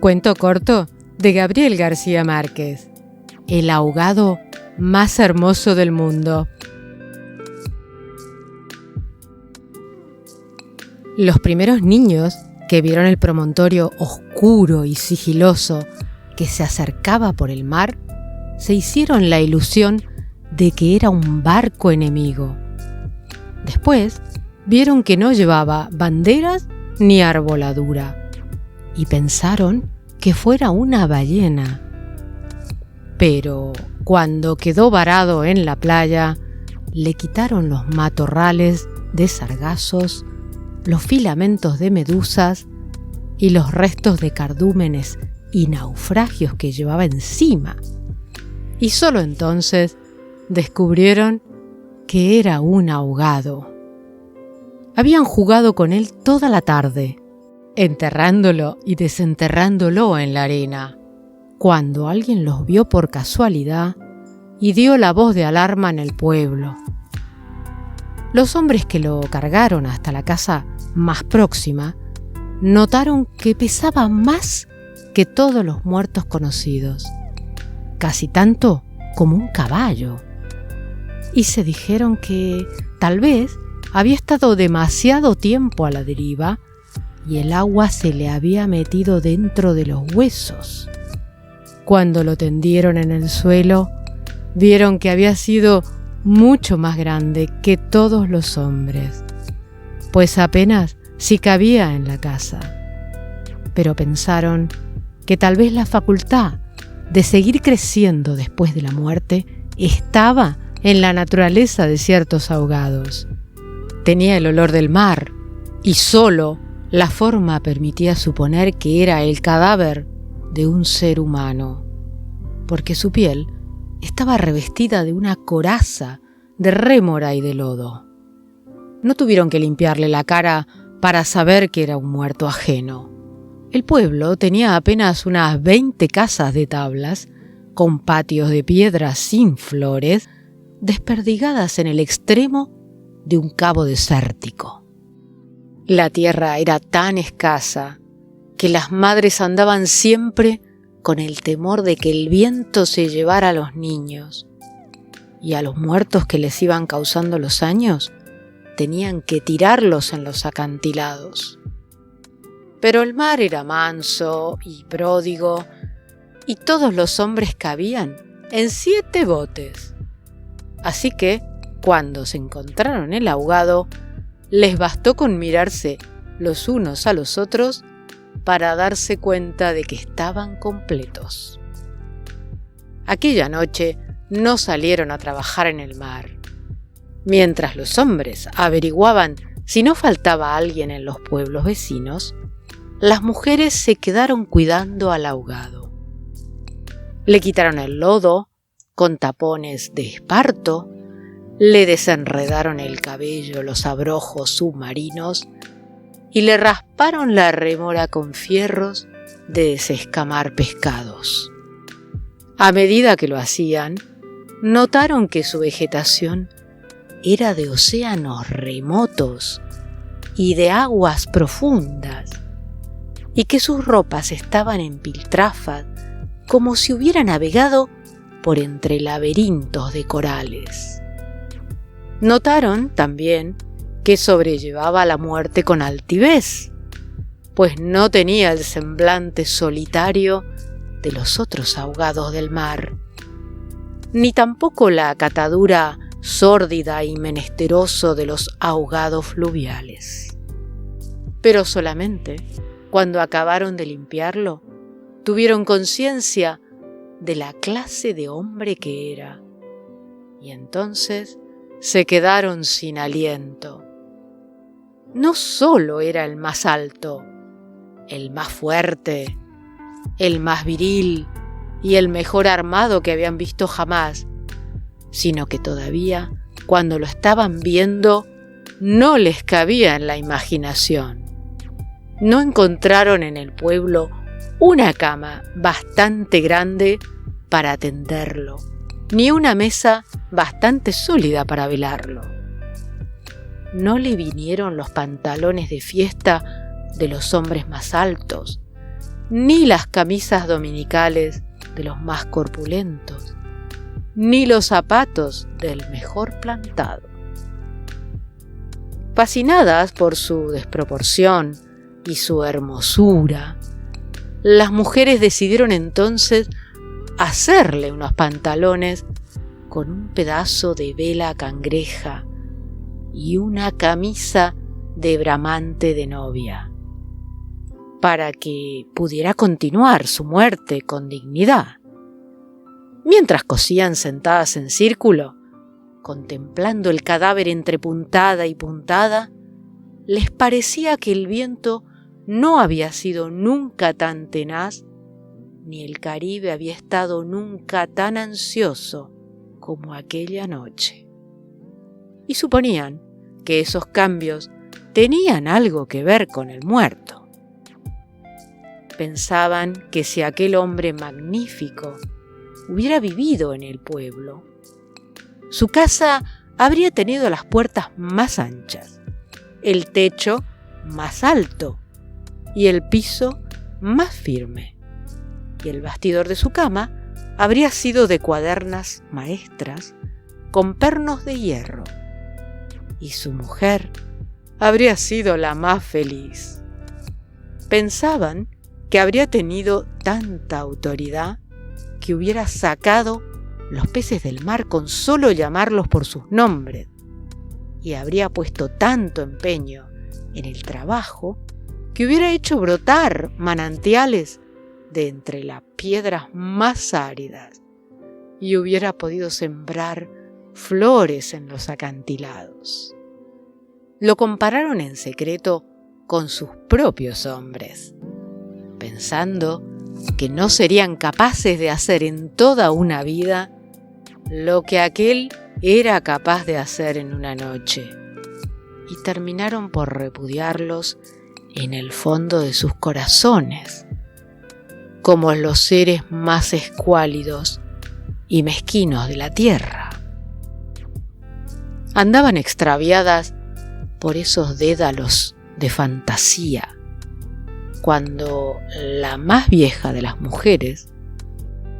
Cuento corto de Gabriel García Márquez. El ahogado más hermoso del mundo. Los primeros niños que vieron el promontorio oscuro y sigiloso que se acercaba por el mar, se hicieron la ilusión de que era un barco enemigo. Después vieron que no llevaba banderas ni arboladura y pensaron que fuera una ballena. Pero cuando quedó varado en la playa, le quitaron los matorrales de sargazos, los filamentos de medusas y los restos de cardúmenes y naufragios que llevaba encima. Y solo entonces descubrieron que era un ahogado. Habían jugado con él toda la tarde, enterrándolo y desenterrándolo en la arena, cuando alguien los vio por casualidad y dio la voz de alarma en el pueblo. Los hombres que lo cargaron hasta la casa más próxima notaron que pesaba más que todos los muertos conocidos, casi tanto como un caballo, y se dijeron que tal vez había estado demasiado tiempo a la deriva y el agua se le había metido dentro de los huesos. Cuando lo tendieron en el suelo, vieron que había sido mucho más grande que todos los hombres, pues apenas si cabía en la casa. Pero pensaron que tal vez la facultad de seguir creciendo después de la muerte estaba en la naturaleza de ciertos ahogados. Tenía el olor del mar y solo la forma permitía suponer que era el cadáver de un ser humano, porque su piel estaba revestida de una coraza de rémora y de lodo. No tuvieron que limpiarle la cara para saber que era un muerto ajeno. El pueblo tenía apenas unas 20 casas de tablas, con patios de piedra sin flores, desperdigadas en el extremo de un cabo desértico. La tierra era tan escasa que las madres andaban siempre con el temor de que el viento se llevara a los niños, y a los muertos que les iban causando los años tenían que tirarlos en los acantilados. Pero el mar era manso y pródigo, y todos los hombres cabían en 7 botes. Así que, cuando se encontraron el ahogado, les bastó con mirarse los unos a los otros para darse cuenta de que estaban completos. Aquella noche no salieron a trabajar en el mar. Mientras los hombres averiguaban si no faltaba alguien en los pueblos vecinos, las mujeres se quedaron cuidando al ahogado. Le quitaron el lodo con tapones de esparto, le desenredaron el cabello los abrojos submarinos y le rasparon la rémora con fierros de desescamar pescados. A medida que lo hacían, notaron que su vegetación era de océanos remotos y de aguas profundas, y que sus ropas estaban en piltrafas como si hubiera navegado por entre laberintos de corales. Notaron también que sobrellevaba la muerte con altivez, pues no tenía el semblante solitario de los otros ahogados del mar, ni tampoco la catadura sórdida y menesteroso de los ahogados fluviales. Pero solamente cuando acabaron de limpiarlo, tuvieron conciencia de la clase de hombre que era, y entonces se quedaron sin aliento. No solo era el más alto, el más fuerte, el más viril y el mejor armado que habían visto jamás, sino que todavía, cuando lo estaban viendo, no les cabía en la imaginación. No encontraron en el pueblo una cama bastante grande para atenderlo, ni una mesa bastante sólida para velarlo. No le vinieron los pantalones de fiesta de los hombres más altos, ni las camisas dominicales de los más corpulentos, ni los zapatos del mejor plantado. Fascinadas por su desproporción y su hermosura, las mujeres decidieron entonces hacerle unos pantalones con un pedazo de vela cangreja y una camisa de bramante de novia, para que pudiera continuar su muerte con dignidad. Mientras cosían sentadas en círculo, contemplando el cadáver entre puntada y puntada, les parecía que el viento no había sido nunca tan tenaz, ni el Caribe había estado nunca tan ansioso como aquella noche. Y suponían que esos cambios tenían algo que ver con el muerto. Pensaban que si aquel hombre magnífico hubiera vivido en el pueblo, su casa habría tenido las puertas más anchas, el techo más alto y el piso más firme, y el bastidor de su cama habría sido de cuadernas maestras con pernos de hierro, y su mujer habría sido la más feliz. Pensaban que habría tenido tanta autoridad que hubiera sacado los peces del mar con solo llamarlos por sus nombres, y habría puesto tanto empeño en el trabajo que hubiera hecho brotar manantiales de entre las piedras más áridas y hubiera podido sembrar flores en los acantilados. Lo compararon en secreto con sus propios hombres, pensando que no serían capaces de hacer en toda una vida lo que aquel era capaz de hacer en una noche, y terminaron por repudiarlos en el fondo de sus corazones, como los seres más escuálidos y mezquinos de la tierra. Andaban extraviadas por esos dédalos de fantasía, cuando la más vieja de las mujeres,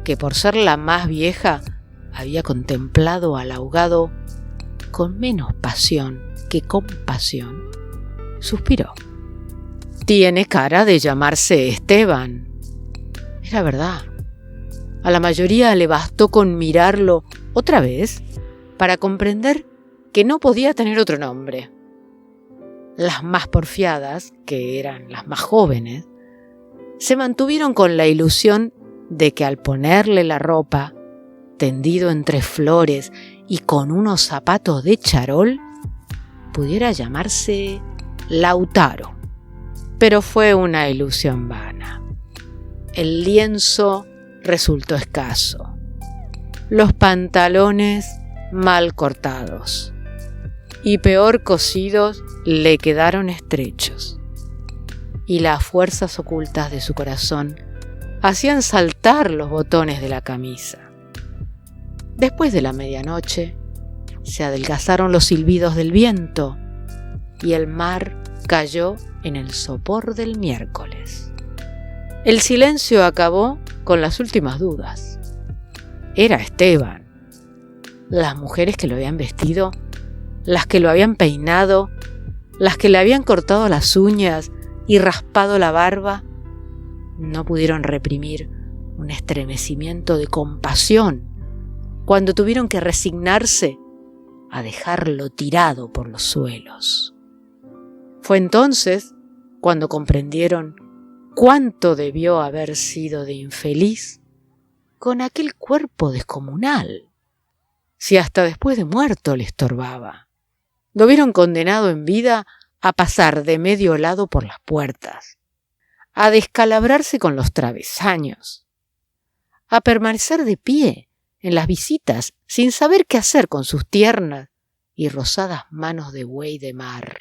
que por ser la más vieja había contemplado al ahogado con menos pasión que compasión, suspiró. «Tiene cara de llamarse Esteban». Era verdad. A la mayoría le bastó con mirarlo otra vez para comprender que no podía tener otro nombre. Las más porfiadas, que eran las más jóvenes, se mantuvieron con la ilusión de que al ponerle la ropa, tendido entre flores y con unos zapatos de charol, pudiera llamarse Lautaro. Pero fue una ilusión vana. El lienzo resultó escaso, los pantalones mal cortados y peor cosidos le quedaron estrechos, y las fuerzas ocultas de su corazón hacían saltar los botones de la camisa. Después de la medianoche se adelgazaron los silbidos del viento y el mar cayó en el sopor del miércoles. El silencio acabó con las últimas dudas. Era Esteban. Las mujeres que lo habían vestido, las que lo habían peinado, las que le habían cortado las uñas y raspado la barba, no pudieron reprimir un estremecimiento de compasión cuando tuvieron que resignarse a dejarlo tirado por los suelos. Fue entonces cuando comprendieron cuánto debió haber sido de infeliz con aquel cuerpo descomunal, si hasta después de muerto le estorbaba. Lo vieron condenado en vida a pasar de medio lado por las puertas, a descalabrarse con los travesaños, a permanecer de pie en las visitas sin saber qué hacer con sus tiernas y rosadas manos de buey de mar,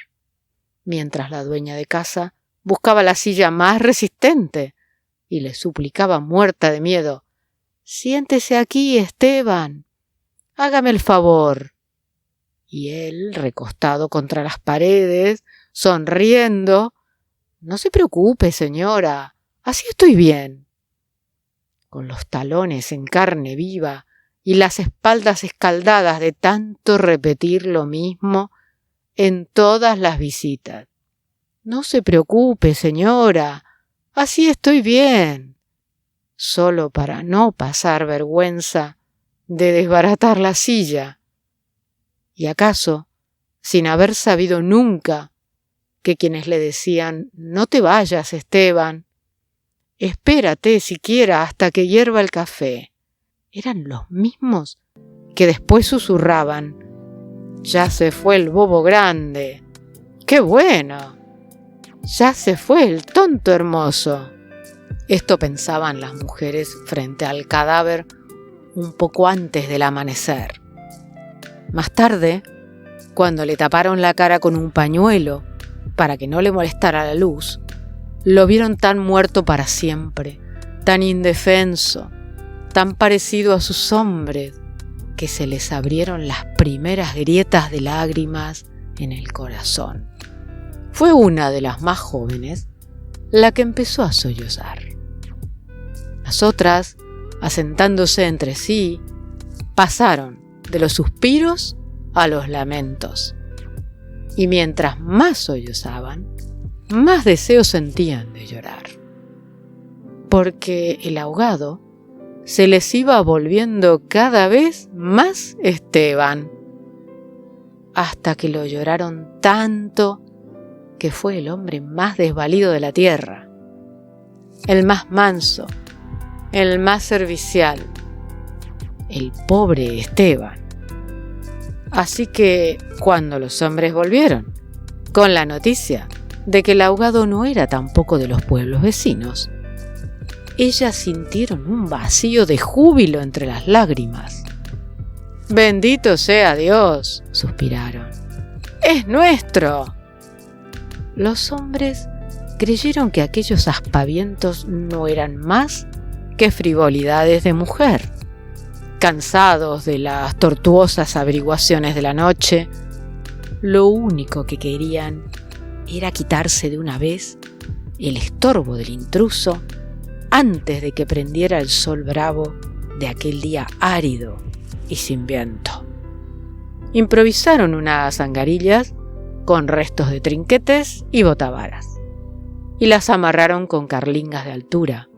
mientras la dueña de casa buscaba la silla más resistente y le suplicaba muerta de miedo: «Siéntese aquí, Esteban, hágame el favor». Y él, recostado contra las paredes, sonriendo: «No se preocupe, señora, Así estoy bien. Con los talones en carne viva y las espaldas escaldadas de tanto repetir lo mismo en todas las visitas. No se preocupe, señora, así estoy bien. Solo para no pasar vergüenza de desbaratar la silla. ¿Y acaso, sin haber sabido nunca que quienes le decían «No te vayas, Esteban, espérate siquiera hasta que hierva el café», eran los mismos que después susurraban «Ya se fue el bobo grande! ¡Qué bueno! Ya se fue el tonto hermoso!». Esto pensaban las mujeres frente al cadáver un poco antes del amanecer. Más tarde, cuando le taparon la cara con un pañuelo para que no le molestara la luz, lo vieron tan muerto para siempre, tan indefenso, tan parecido a sus hombres, que se les abrieron las primeras grietas de lágrimas en el corazón. Fue una de las más jóvenes la que empezó a sollozar. Las otras, asentándose entre sí, pasaron de los suspiros a los lamentos. Y mientras más sollozaban, más deseo sentían de llorar. Porque el ahogado se les iba volviendo cada vez más Esteban, hasta que lo lloraron tanto que fue el hombre más desvalido de la tierra, el más manso, el más servicial, el pobre Esteban. Así que cuando los hombres volvieron con la noticia de que el ahogado no era tampoco de los pueblos vecinos, ellas sintieron un vacío de júbilo entre las lágrimas. «Bendito sea Dios», suspiraron, «es nuestro». Los hombres creyeron que aquellos aspavientos no eran más que frivolidades de mujer. Cansados de las tortuosas averiguaciones de la noche, lo único que querían era quitarse de una vez el estorbo del intruso antes de que prendiera el sol bravo de aquel día árido y sin viento. Improvisaron unas angarillas con restos de trinquetes y botavaras, y las amarraron con carlingas de altura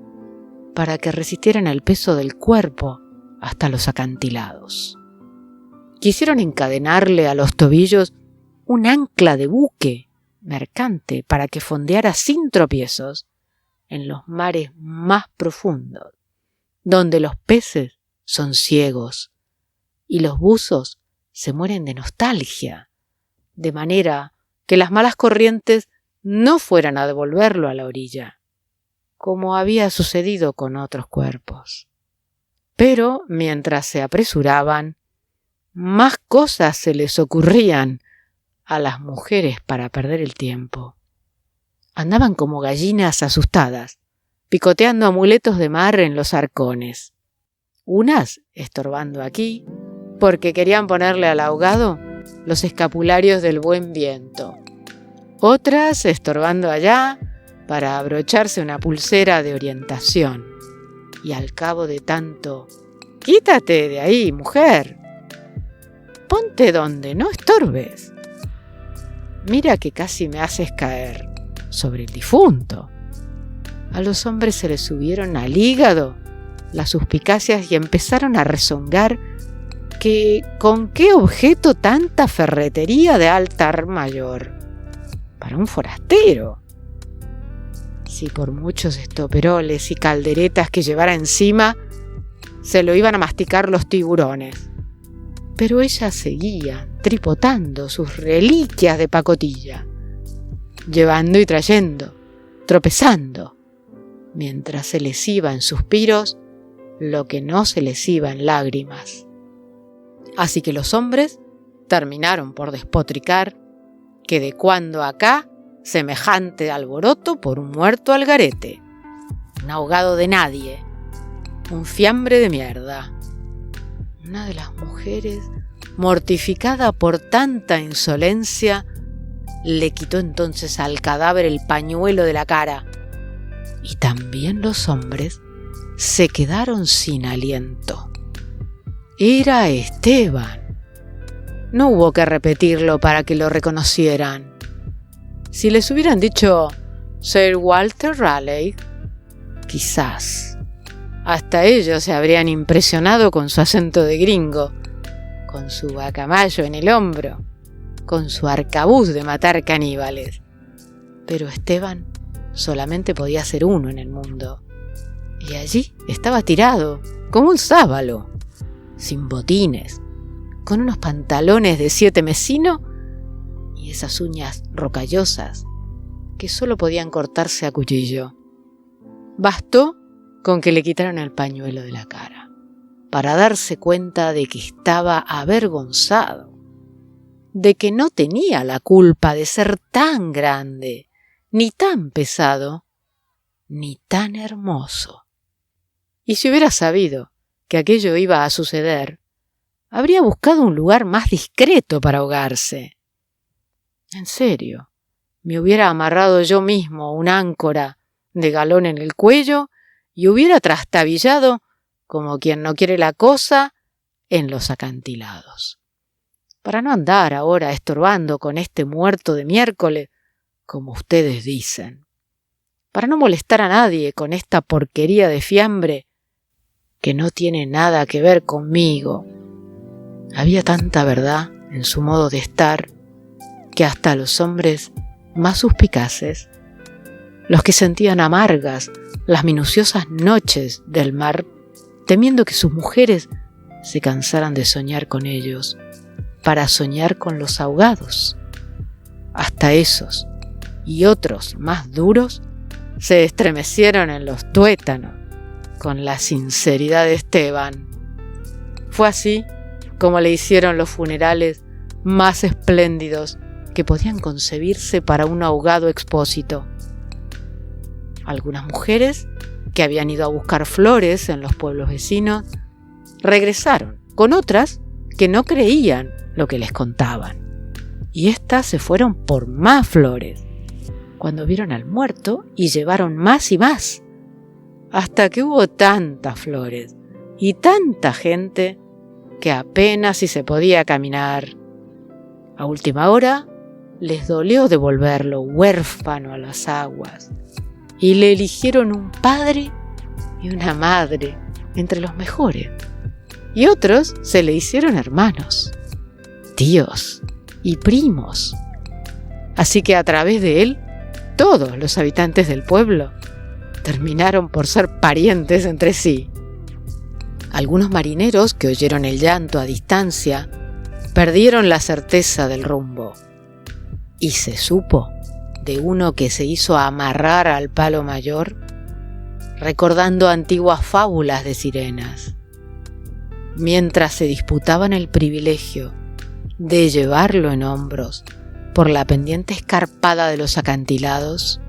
para que resistieran el peso del cuerpo hasta los acantilados. Quisieron encadenarle a los tobillos un ancla de buque mercante para que fondeara sin tropiezos en los mares más profundos, donde los peces son ciegos y los buzos se mueren de nostalgia, de manera que las malas corrientes no fueran a devolverlo a la orilla, como había sucedido con otros cuerpos. Pero mientras se apresuraban, más cosas se les ocurrían a las mujeres para perder el tiempo. Andaban como gallinas asustadas, picoteando amuletos de mar en los arcones. Unas estorbando aquí, porque querían ponerle al ahogado los escapularios del buen viento. Otras estorbando allá para abrocharse una pulsera de orientación. Y al cabo de tanto, «Quítate de ahí, mujer. Ponte donde no estorbes. Mira que casi me haces caer sobre el difunto». A los hombres se les subieron al hígado las suspicacias y empezaron a rezongar que con qué objeto tanta ferretería de altar mayor para un forastero. Si por muchos estoperoles y calderetas que llevara encima, se lo iban a masticar los tiburones. Pero ella seguía tripotando sus reliquias de pacotilla, llevando y trayendo, tropezando, mientras se les iba en suspiros lo que no se les iba en lágrimas. Así que los hombres terminaron por despotricar que de cuando acá semejante alboroto por un muerto al garete, un ahogado de nadie, un fiambre de mierda. Una de las mujeres, mortificada por tanta insolencia, le quitó entonces al cadáver el pañuelo de la cara y también los hombres se quedaron sin aliento. Era Esteban. No hubo que repetirlo para que lo reconocieran. Si les hubieran dicho Sir Walter Raleigh, quizás hasta ellos se habrían impresionado con su acento de gringo, con su guacamayo en el hombro, con su arcabuz de matar caníbales. Pero Esteban solamente podía ser uno en el mundo. Y allí estaba tirado, como un sábalo, sin botines, con unos pantalones de 7 mesino y esas uñas rocallosas que solo podían cortarse a cuchillo. Bastó con que le quitaran el pañuelo de la cara para darse cuenta de que estaba avergonzado, de que no tenía la culpa de ser tan grande, ni tan pesado, ni tan hermoso. Y si hubiera sabido que aquello iba a suceder, habría buscado un lugar más discreto para ahogarse. En serio, me hubiera amarrado yo mismo una áncora de galón en el cuello y hubiera trastabillado, como quien no quiere la cosa, en los acantilados, para no andar ahora estorbando con este muerto de miércoles, como ustedes dicen, para no molestar a nadie con esta porquería de fiambre que no tiene nada que ver conmigo. Había tanta verdad en su modo de estar que hasta los hombres más suspicaces, los que sentían amargas las minuciosas noches del mar, temiendo que sus mujeres se cansaran de soñar con ellos, para soñar con los ahogados, hasta esos y otros más duros se estremecieron en los tuétanos con la sinceridad de Esteban. Fue así como le hicieron los funerales más espléndidos que podían concebirse para un ahogado expósito. Algunas mujeres que habían ido a buscar flores en los pueblos vecinos regresaron con otras que no creían lo que les contaban, y éstas se fueron por más flores cuando vieron al muerto y llevaron más y más, hasta que hubo tantas flores y tanta gente que apenas si se podía caminar. A última hora les dolió devolverlo huérfano a las aguas y le eligieron un padre y una madre entre los mejores, y otros se le hicieron hermanos, tíos y primos. Así que a través de él, todos los habitantes del pueblo terminaron por ser parientes entre sí. Algunos marineros que oyeron el llanto a distancia perdieron la certeza del rumbo, y se supo de uno que se hizo amarrar al palo mayor, recordando antiguas fábulas de sirenas. Mientras se disputaban el privilegio de llevarlo en hombros por la pendiente escarpada de los acantilados,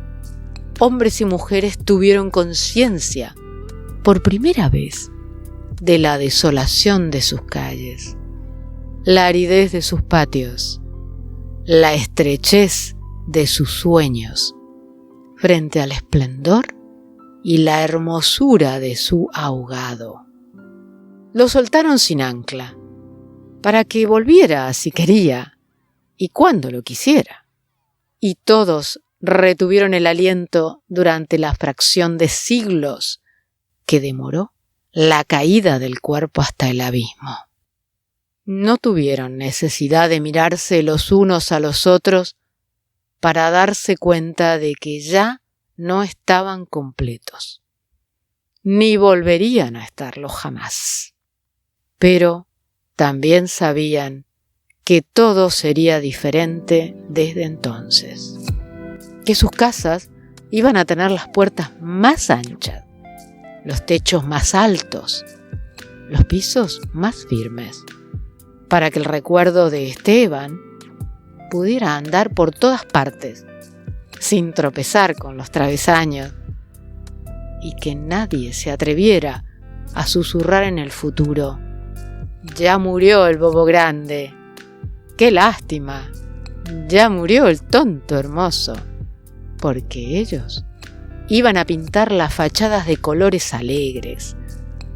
hombres y mujeres tuvieron conciencia, por primera vez, de la desolación de sus calles, la aridez de sus patios, la estrechez de sus sueños, frente al esplendor y la hermosura de su ahogado. Lo soltaron sin ancla, para que volviera si quería y cuando lo quisiera, y todos retuvieron el aliento durante la fracción de siglos que demoró la caída del cuerpo hasta el abismo. No tuvieron necesidad de mirarse los unos a los otros para darse cuenta de que ya no estaban completos, ni volverían a estarlo jamás. Pero también sabían que todo sería diferente desde entonces, que sus casas iban a tener las puertas más anchas, los techos más altos, los pisos más firmes, para que el recuerdo de Esteban pudiera andar por todas partes, sin tropezar con los travesaños, y que nadie se atreviera a susurrar en el futuro: «Ya murió el bobo grande, qué lástima, ya murió el tonto hermoso», porque ellos iban a pintar las fachadas de colores alegres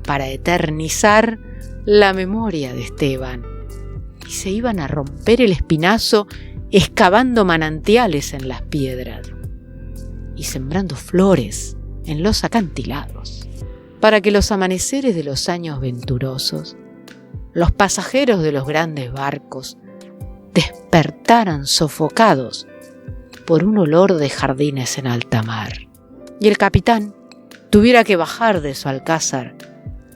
para eternizar la memoria de Esteban, y se iban a romper el espinazo excavando manantiales en las piedras y sembrando flores en los acantilados, para que los amaneceres de los años venturosos, los pasajeros de los grandes barcos, despertaran sofocados por un olor de jardines en alta mar, y el capitán tuviera que bajar de su alcázar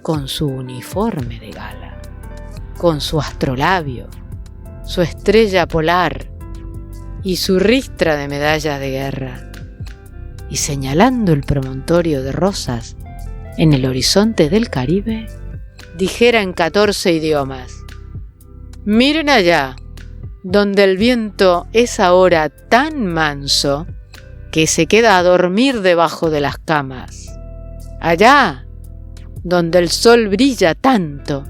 con su uniforme de gala, con su astrolabio, su estrella polar y su ristra de medallas de guerra, y señalando el promontorio de rosas en el horizonte del Caribe, dijera en 14 idiomas: «Miren allá, donde el viento es ahora tan manso que se queda a dormir debajo de las camas. Allá, donde el sol brilla tanto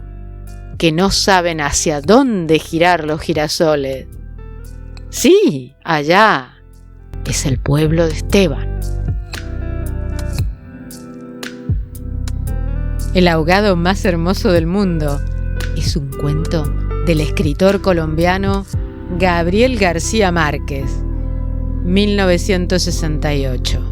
que no saben hacia dónde girar los girasoles. Sí, allá es el pueblo de Esteban». El ahogado más hermoso del mundo es un cuento del escritor colombiano Gabriel García Márquez, 1968.